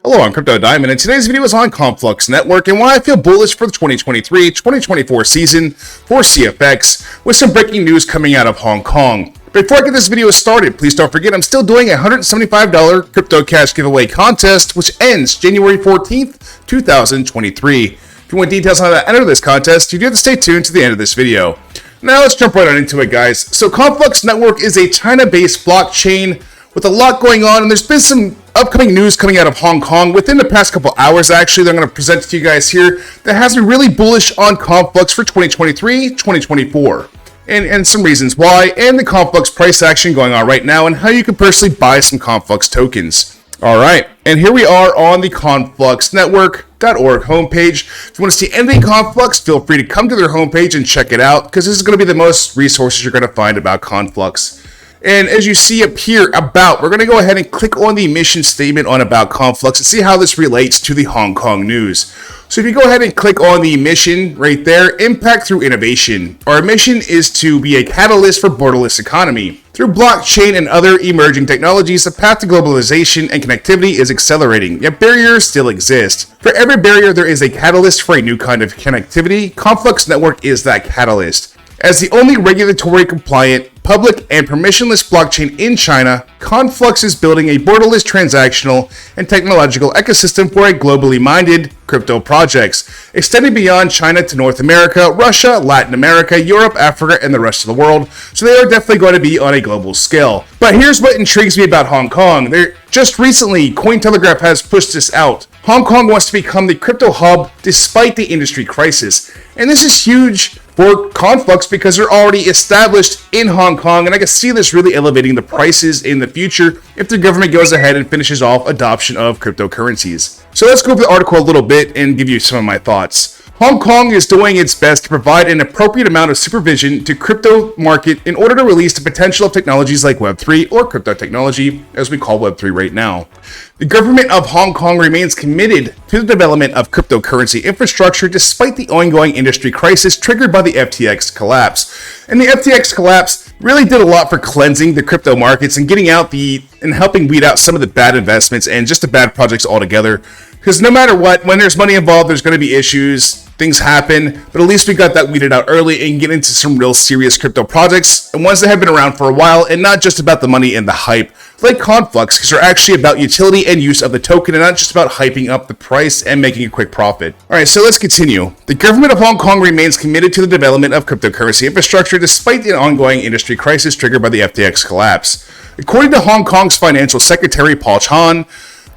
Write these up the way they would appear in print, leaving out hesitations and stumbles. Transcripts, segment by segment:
Hello, I'm Crypto Diamond, and today's video is on Conflux Network and why I feel bullish for the 2023-2024 season for CFX, with some breaking news coming out of Hong Kong. Before I get this video started, please don't forget I'm still doing a $175 crypto cash giveaway contest, which ends January 14th, 2023. If you want details on how to enter this contest, you do have to stay tuned to the end of this video. Now let's jump right on into it, guys. So Conflux Network is a China-based blockchain with a lot going on, and there's been some upcoming news coming out of Hong Kong within the past couple hours. Actually, that I'm going to present to you guys here that has me really bullish on Conflux for 2023-2024. And some reasons why, and the Conflux price action going on right now, and how you can personally buy some Conflux tokens. Alright, and here we are on the confluxnetwork.org homepage. If you want to see anything Conflux, feel free to come to their homepage and check it out, because this is going to be the most resources you're going to find about Conflux. And as you see up here, about, we're going to go ahead and click on the mission statement on About Conflux and see how this relates to the Hong Kong news. So if you go ahead and click on the mission right there, Impact Through Innovation. Our mission is to be a catalyst for borderless economy. Through blockchain and other emerging technologies, the path to globalization and connectivity is accelerating, yet barriers still exist. For every barrier, there is a catalyst for a new kind of connectivity. Conflux Network is that catalyst. As the only regulatory compliant, public, and permissionless blockchain in China, Conflux is building a borderless transactional and technological ecosystem for a globally minded crypto projects, extending beyond China to North America, Russia, Latin America, Europe, Africa, and the rest of the world. So they are definitely going to be on a global scale. But here's what intrigues me about Hong Kong. Just recently, Cointelegraph has pushed this out. Hong Kong wants to become the crypto hub despite the industry crisis. And this is huge for Conflux because they're already established in Hong Kong, and I can see this really elevating the prices in the future if the government goes ahead and finishes off adoption of cryptocurrencies. So let's go over the article a little bit and give you some of my thoughts. Hong Kong is doing its best to provide an appropriate amount of supervision to crypto market in order to release the potential of technologies like Web3 or crypto technology, as we call Web3 right now. The government of Hong Kong remains committed to the development of cryptocurrency infrastructure despite the ongoing industry crisis triggered by the FTX collapse. And the FTX collapse really did a lot for cleansing the crypto markets and getting out and helping weed out some of the bad investments and just the bad projects altogether. Because no matter what, when there's money involved, there's going to be issues, things happen, but at least we got that weeded out early and get into some real serious crypto projects, and ones that have been around for a while, and not just about the money and the hype, like Conflux, because they're actually about utility and use of the token, and not just about hyping up the price and making a quick profit. Alright, so let's continue. The government of Hong Kong remains committed to the development of cryptocurrency infrastructure despite the ongoing industry crisis triggered by the FTX collapse. According to Hong Kong's Financial Secretary Paul Chan,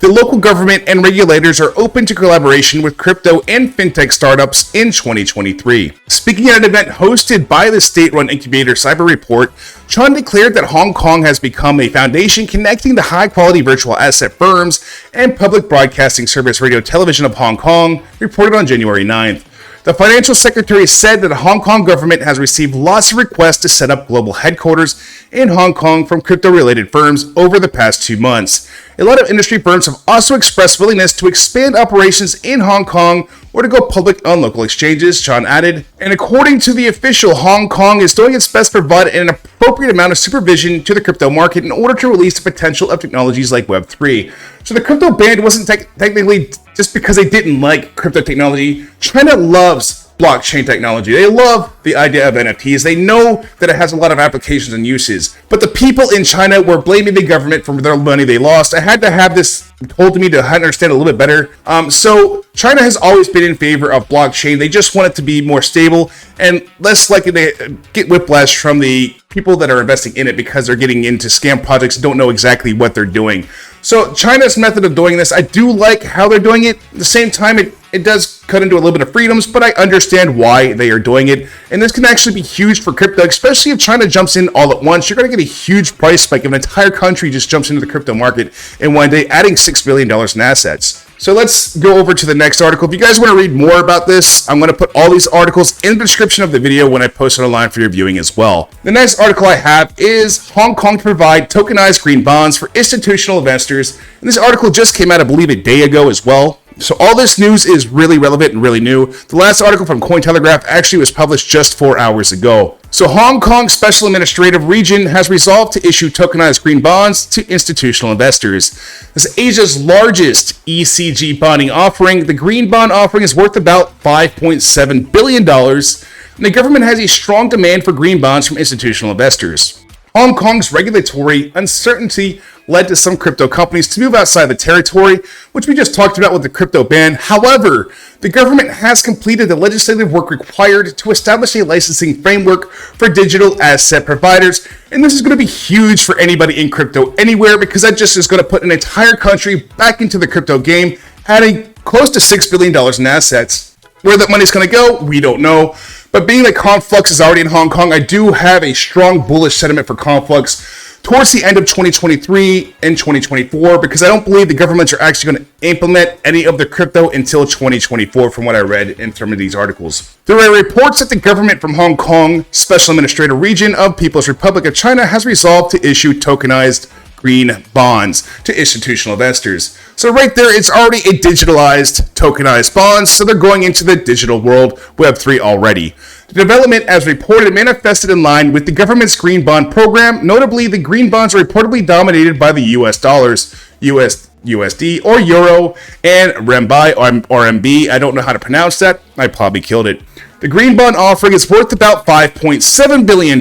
the local government and regulators are open to collaboration with crypto and fintech startups in 2023. Speaking at an event hosted by the state-run incubator Cyber Report, Chan declared that Hong Kong has become a foundation connecting the high-quality virtual asset firms and public broadcasting service Radio Television of Hong Kong, reported on January 9th. The financial secretary said that the Hong Kong government has received lots of requests to set up global headquarters in Hong Kong from crypto-related firms over the past 2 months. A lot of industry firms have also expressed willingness to expand operations in Hong Kong or to go public on local exchanges, Chan added. And according to the official, Hong Kong is doing its best to provide an appropriate amount of supervision to the crypto market in order to release the potential of technologies like Web3. So the crypto ban wasn't technically just because they didn't like crypto technology. China loves blockchain technology. They love the idea of NFTs. They know that it has a lot of applications and uses. But the people in China were blaming the government for their money they lost. I had to have this told to me to understand a little bit better. So China has always been in favor of blockchain. They just want it to be more stable and less likely to get whiplash from the people that are investing in it because they're getting into scam projects and don't know exactly what they're doing. So China's method of doing this, I do like how they're doing it. At the same time, it does cut into a little bit of freedoms, but I understand why they are doing it. And this can actually be huge for crypto, especially if China jumps in all at once. You're going to get a huge price spike if an entire country just jumps into the crypto market in one day, adding $6 billion in assets. So let's go over to the next article. If you guys want to read more about this, I'm going to put all these articles in the description of the video when I post it online for your viewing as well. The next article I have is Hong Kong to provide tokenized green bonds for institutional investors. And this article just came out, I believe, a day ago as well. So all this news is really relevant and really new. The last article from Cointelegraph actually was published just 4 hours ago. So Hong Kong Special Administrative Region has resolved to issue tokenized green bonds to institutional investors. As Asia's largest ECG bonding offering, the green bond offering is worth about $5.7 billion, and the government has a strong demand for green bonds from institutional investors. Hong Kong's regulatory uncertainty led to some crypto companies to move outside the territory, which we just talked about with the crypto ban. However, the government has completed the legislative work required to establish a licensing framework for digital asset providers, and this is going to be huge for anybody in crypto anywhere, because that just is going to put an entire country back into the crypto game, adding close to $6 billion in assets. Where that money's going to go, we don't know. But being that Conflux is already in Hong Kong, I do have a strong bullish sentiment for Conflux towards the end of 2023 and 2024, because I don't believe the governments are actually going to implement any of the crypto until 2024, from what I read in some of these articles. There are reports that the government from Hong Kong Special Administrative Region of People's Republic of China has resolved to issue tokenized green bonds to institutional investors. So right there, it's already a digitalized, tokenized bonds, so they're going into the digital world, Web3 already. The development, as reported, manifested in line with the government's green bond program. Notably, the green bonds are reportedly dominated by the US dollars, USD or Euro, and Renminbi or RMB. I don't know how to pronounce that. I probably killed it. The green bond offering is worth about $5.7 billion,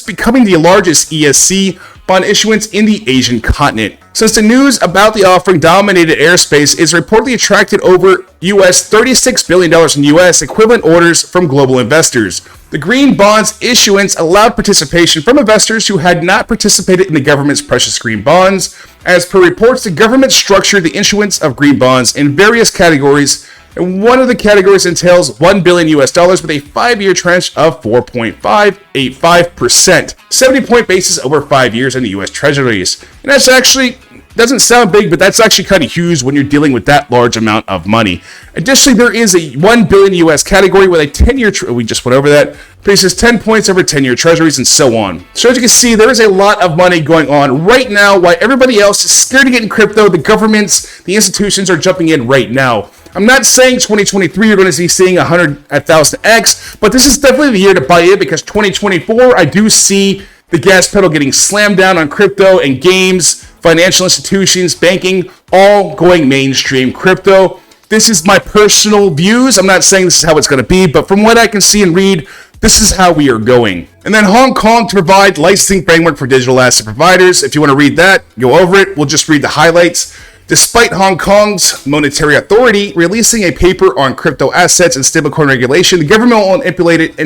becoming the largest ESC bond issuance in the Asian continent. Since the news about the offering dominated airspace, it's reportedly attracted over US $36 billion in US equivalent orders from global investors. The green bonds issuance allowed participation from investors who had not participated in the government's precious green bonds. As per reports, the government structured the issuance of green bonds in various categories, and one of the categories entails $1 billion with a 5-year tranche of 4.585%, 70-point basis over 5 years in the US Treasuries. And that's actually, doesn't sound big, but that's actually kind of huge when you're dealing with that large amount of money. Additionally, there is a $1 billion US category with a 10-year, we just went over that, basis 10 points over 10-year Treasuries and so on. So as you can see, there is a lot of money going on right now. While everybody else is scared to get in crypto, the governments, the institutions are jumping in right now. I'm not saying 2023 you're going to be seeing 1,000x, but this is definitely the year to buy in, because 2024 I do see the gas pedal getting slammed down on crypto and games, financial institutions, banking, all going mainstream crypto. This is my personal views. I'm not saying this is how it's going to be, but from what I can see and read, this is how we are going. And then Hong Kong to provide licensing framework for digital asset providers. If you want to read that, go over it. We'll just read the highlights. Despite Hong Kong's monetary authority releasing a paper on crypto assets and stablecoin regulation, the government won't implement it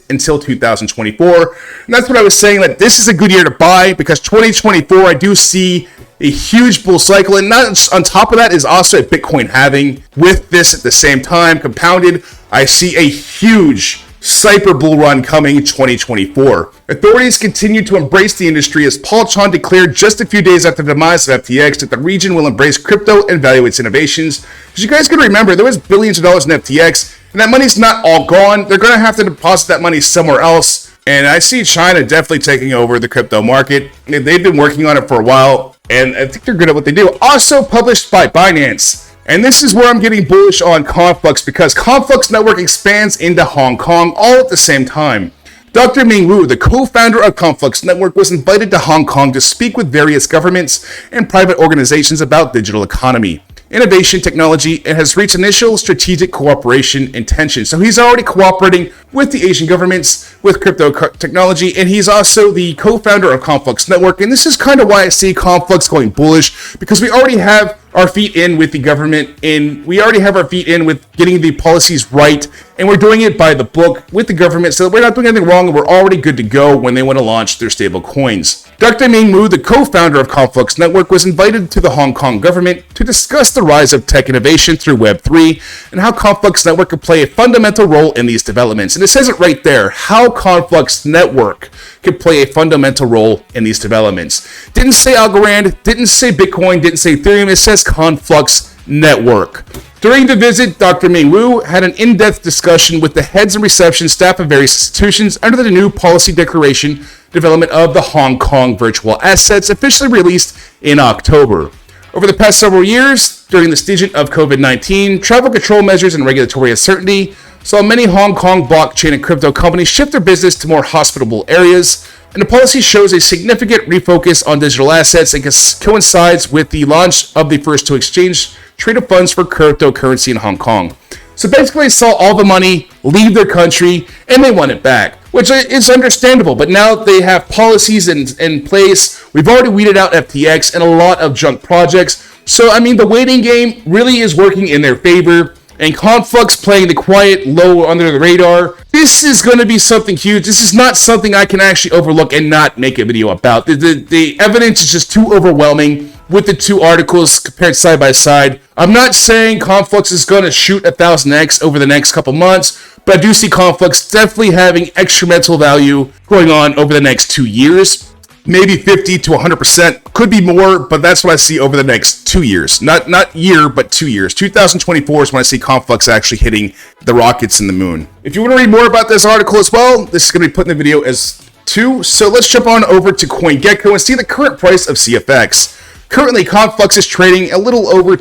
until 2024. And that's what I was saying, that this is a good year to buy, because 2024 I do see a huge bull cycle, and not on top of that is also a Bitcoin halving. With this at the same time compounded, I see a huge cyber bull run coming in 2024. Authorities continue to embrace the industry, as Paul Chan declared just a few days after the demise of FTX that the region will embrace crypto and value its innovations. As you guys can remember, there was billions of dollars in FTX, and that money's not all gone. They're going to have to deposit that money somewhere else. And I see China definitely taking over the crypto market. They've been working on it for a while, and I think they're good at what they do. Also published by Binance. And this is where I'm getting bullish on Conflux, because Conflux Network expands into Hong Kong all at the same time. Dr. Ming Wu, the co-founder of Conflux Network, was invited to Hong Kong to speak with various governments and private organizations about digital economy, innovation, technology, and has reached initial strategic cooperation intentions. So he's already cooperating with the Asian governments with crypto technology, and he's also the co-founder of Conflux Network. And this is kind of why I see Conflux going bullish, because we already have our feet in with the government, and we already have our feet in with getting the policies right, and we're doing it by the book with the government, so that we're not doing anything wrong, and we're already good to go when they want to launch their stable coins. Dr. Ming Wu, the co-founder of Conflux Network, was invited to the Hong Kong government to discuss the rise of tech innovation through Web3 and how Conflux Network could play a fundamental role in these developments. And it says it right there, how Conflux Network could play a fundamental role in these developments. Didn't say Algorand, didn't say Bitcoin, didn't say Ethereum, it says Conflux Network. During the visit, Dr. Ming Wu had an in-depth discussion with the heads and reception staff of various institutions under the new policy declaration development of the Hong Kong virtual assets, officially released in October. Over the past several years, during the staging of COVID-19, travel control measures and regulatory uncertainty saw many Hong Kong blockchain and crypto companies shift their business to more hospitable areas, and the policy shows a significant refocus on digital assets and coincides with the launch of the first to exchange traded funds for cryptocurrency in Hong Kong. So basically, they saw all the money leave their country and they want it back, which is understandable. But now they have policies in place. We've already weeded out FTX and a lot of junk projects. So, I mean, the waiting game really is working in their favor. And Conflux playing the quiet, low, under the radar. This is going to be something huge. This is not something I can actually overlook and not make a video about. The evidence is just too overwhelming with the two articles compared side by side. I'm not saying Conflux is going to shoot 1000x over the next couple months, but I do see Conflux definitely having extra mental value going on over the next 2 years. Maybe 50 to 100%, could be more, but that's what I see over the next 2 years. Not year, but 2 years. 2024 is when I see Conflux actually hitting the rockets and the moon. If you want to read more about this article as well, this is going to be put in the video as 2. So let's jump on over to CoinGecko and see the current price of CFX. Currently, Conflux is trading a little over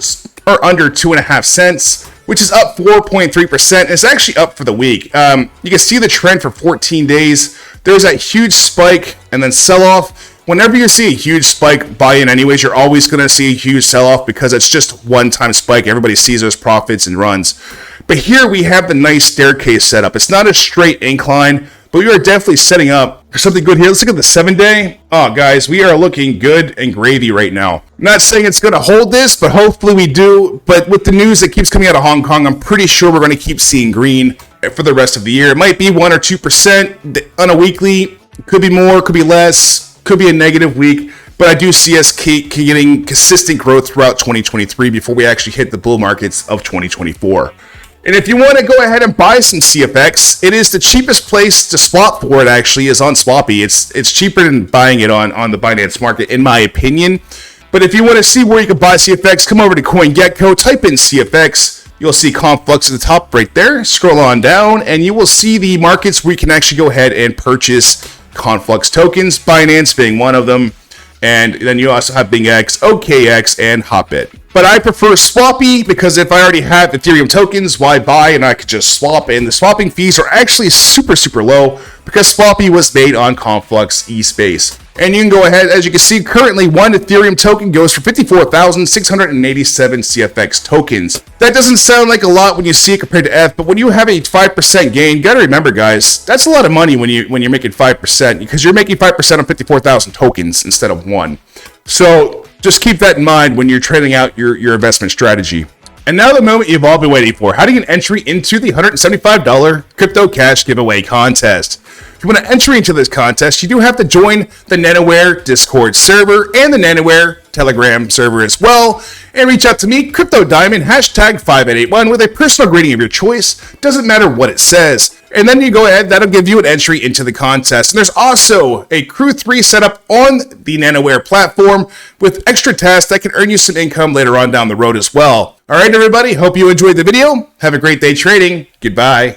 or under 2.5 cents, which is up 4.3%. It's actually up for the week. You can see the trend for 14 days. There's that huge spike and then sell-off. Whenever you see a huge spike buy-in anyways, you're always going to see a huge sell-off because it's just one-time spike. Everybody sees those profits and runs. But here we have the nice staircase setup. It's not a straight incline, but we are definitely setting up for something good here. Let's look at the 7-day. Oh, guys, we are looking good and gravy right now. I'm not saying it's going to hold this, but hopefully we do. But with the news that keeps coming out of Hong Kong, I'm pretty sure we're going to keep seeing green for the rest of the year. It might be 1 or 2% on a weekly. Could be more, could be less, could be a negative week. But I do see us getting consistent growth throughout 2023 before we actually hit the bull markets of 2024. And if you want to go ahead and buy some CFX, it is the cheapest place to swap for it actually is on Swappy. It's cheaper than buying it on the Binance market, in my opinion. But if you want to see where you can buy CFX, come over to CoinGecko, type in CFX. You'll see Conflux at the top right there. Scroll on down, and you will see the markets where you can actually go ahead and purchase Conflux tokens, Binance being one of them. And then you also have BingX, OKX, and Hotbit. But I prefer Swappy because if I already have Ethereum tokens, why buy? And I could just swap. And the swapping fees are actually super, super low because Swappy was made on Conflux eSpace. And you can go ahead, as you can see, currently one Ethereum token goes for 54,687 CFX tokens. That doesn't sound like a lot when you see it compared to ETH, but when you have a 5% gain, you gotta remember, guys, that's a lot of money when you're making 5%, because you're making 5% on 54,000 tokens instead of one. So just keep that in mind when you're trading out your investment strategy. And now the moment you've all been waiting for, how to get an entry into the $175 crypto cash giveaway contest. If you want to enter into this contest, you do have to join the Nanoware Discord server and the Nanoware Telegram server as well, and reach out to me, Crypto Diamond, #5881, with a personal greeting of your choice. Doesn't matter what it says. And then you go ahead, that'll give you an entry into the contest. And there's also a Crew 3 setup on the Nanoware platform with extra tasks that can earn you some income later on down the road as well. All right, everybody, hope you enjoyed the video. Have a great day trading. Goodbye.